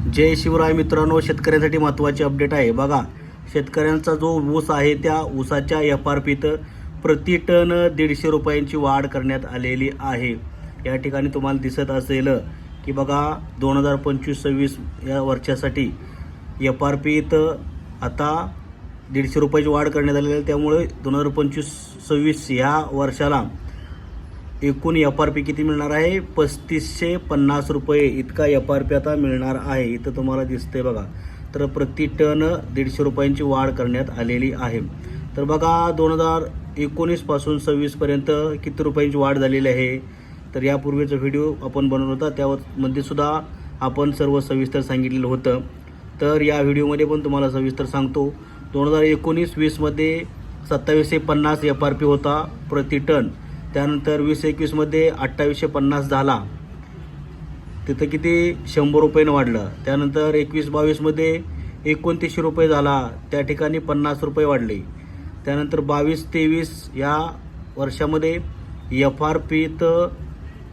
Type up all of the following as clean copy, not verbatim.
जय शिवराय मित्रांनो, शेतकऱ्यांसाठी महत्त्वाची अपडेट आहे बघा. शेतकऱ्यांचा जो ऊस आहे त्या ऊसाच्या एफ.आर.पीत प्रति टन 150 रुपयांची वाढ करण्यात आलेली आहे. या ठिकाणी तुम्हाला दिसत असेल की बघा 2025-26 या वर्षासाठी एफ.आर.पीत आता 150 रुपयाची वाढ करण्यात आलेली आहे. त्यामुळे 2025-26 या वर्षाला एकूण एफ.आर.पी किती मिळणार आहे? 3550 रुपये इतका एफ.आर.पी आता मिळणार आहे. इथं तुम्हाला दिसतंय बघा. तर प्रति टन 150 रुपयांची वाढ करण्यात आलेली आहे. तर बघा 2019 पासून 26 पर्यंत किती रुपयांची वाढ झालेली आहे. तर यापूर्वीचा व्हिडिओ आपण बनवला होता, त्यामध्ये सुद्धा आपण सर्व सविस्तर सांगितलेलं होतं. तर या व्हिडिओमध्ये पण तुम्हाला सविस्तर सांगतो. 2019-20 मध्ये 2750 एफ.आर.पी होता प्रति टन. त्यानंतर 2021 मध्ये 2850 झाला, तिथं किती 100 रुपयानं वाढलं. त्यानंतर 21-22 मध्ये 2900 रुपये झाला, त्या ठिकाणी 50 रुपये वाढले. त्यानंतर 22-23 या वर्षामध्ये एफ.आर.पीत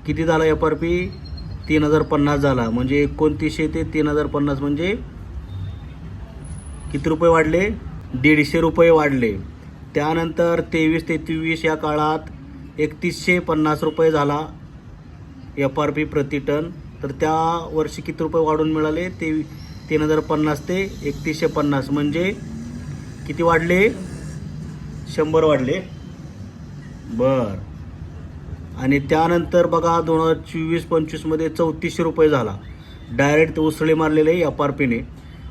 किती झाला? एफ.आर.पी 3050 झाला. म्हणजे 2900 ते 3050 म्हणजे किती रुपये वाढले? 150 रुपये वाढले. त्यानंतर 23 ते 23 या काळात 3150 रुपये झाला एफ.आर.पी प्रति टन. तर त्या वर्षी किती रुपये वाढून मिळाले? ते 3050 ते 3150 म्हणजे किती वाढले? 100 वाढले. बर. आणि त्यानंतर बघा 2024-25 मध्ये 3400 रुपये झाला. डायरेक्ट उसळे मारलेले एफ.आर.पीने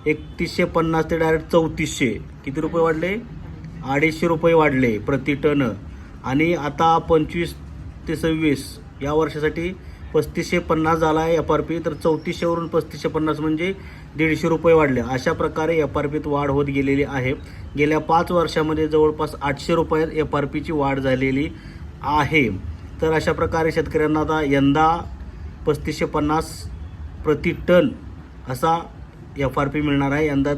3150 ते डायरेक्ट 3400. किती रुपये वाढले? 250 रुपये वाढले प्रति टन. आणि आता 25 ते 26 या वर्षासाठी 3550 झाला आहे एफ.आर.पी. तर 3400 वरून 3550 म्हणजे 150 रुपये वाढले. अशा प्रकारे एफ.आर.पीत वाढ होत गेलेली आहे. गेल्या 5 वर्षामध्ये जवळपास 800 रुपयात एफ.आर.पीची वाढ झालेली आहे. तर अशा प्रकारे शेतकऱ्यांना आता यंदा 3550 प्रति टन असा एफ.आर.पी मिळणार आहे. यंदा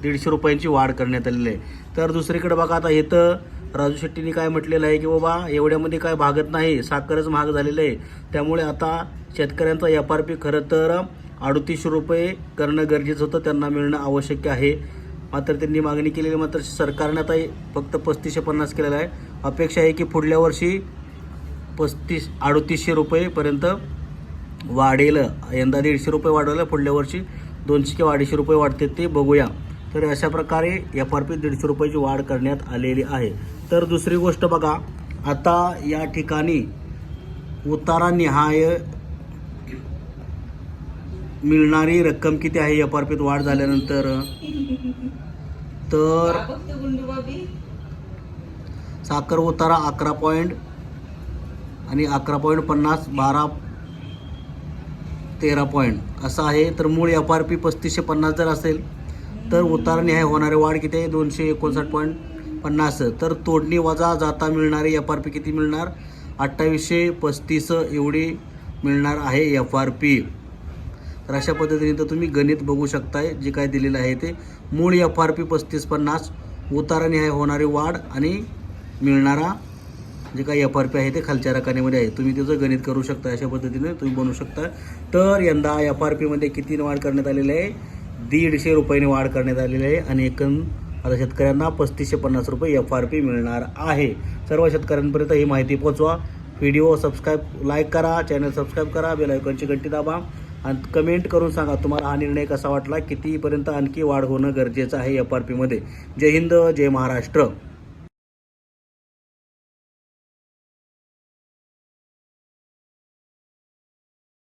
150 रुपयांची वाढ करण्यात आलेली आहे. तर दुसरीकडे बघा, आता इथं राजू शेट्टींनी काय म्हटलेलं आहे की बाबा एवढ्यामध्ये काय भागत नाही, साखरच महाग झालेलं आहे. त्यामुळे आता शेतकऱ्यांचा एफ.आर.पी खरं तर 3800 रुपये करणं गरजेचं होतं, त्यांना मिळणं आवश्यक आहे. मात्र त्यांनी मागणी केलेली, मात्र सरकारने आता फक्त 3550 केलेलं आहे. अपेक्षा आहे की पुढल्या वर्षी 3800 रुपयेपर्यंत वाढेल. यंदा 150 रुपये वाढवलं, पुढल्या वर्षी 200 किंवा 250 रुपये वाढते ते बघूया. तर अशा प्रकारे एफ.आर.पी 150 रुपयाची वाढ करण्यात आलेली आहे. तर दुसरी गोष्ट बघा, आता या ठिकाणी उतारा निहाय मिळणारी रक्कम किती आहे एफ.आर.पीत वाढ झाल्यानंतर? तर साखर उतारा 11 पॉईंट आणि 11.50, 12, 13 पॉईंट असा आहे. तर मूळ एफ.आर.पी 3550 जर असेल तर उतारा निहाय होणारी वाढ किती आहे? 259.50. तर तोडणी वजा जाता मिळणारी एफ.आर.पी किती मिळणार? 2835 एवढी मिळणार आहे एफ.आर.पी. तर अशा पद्धतीने तर तुम्ही गणित बघू शकताय, जे काय दिलेलं आहे ते. मूळ एफ.आर.पी 3550, उतारा निहाय होणारी वाढ आणि मिळणारा जे काही एफ.आर.पी आहे ते खालच्या रकानेमध्ये आहे. तुम्ही त्याचं गणित करू शकता, अशा पद्धतीने तुम्ही बनवू शकता. तर यंदा एफ.आर.पीमध्ये किती वाढ करण्यात आलेली आहे? 150 रुपयाने वाढ करण्यात आलेली आहे. आणि एकूण आता शेतकऱ्यांना 3550 रुपये एफ.आर.पी मिळणार आहे. सर्व शेतकऱ्यांपर्यंत ही माहिती पोहोचवा. व्हिडिओ सबस्क्राईब, लाईक करा, चॅनल सबस्क्राईब करा, बेल आयकॉनची घंटी दाबा आणि कमेंट करून सांगा तुम्हाला हा निर्णय कसा वाटला, कितीपर्यंत आणखी वाढ होणं गरजेचं आहे एफ.आर.पीमध्ये. जय हिंद, जय महाराष्ट्र.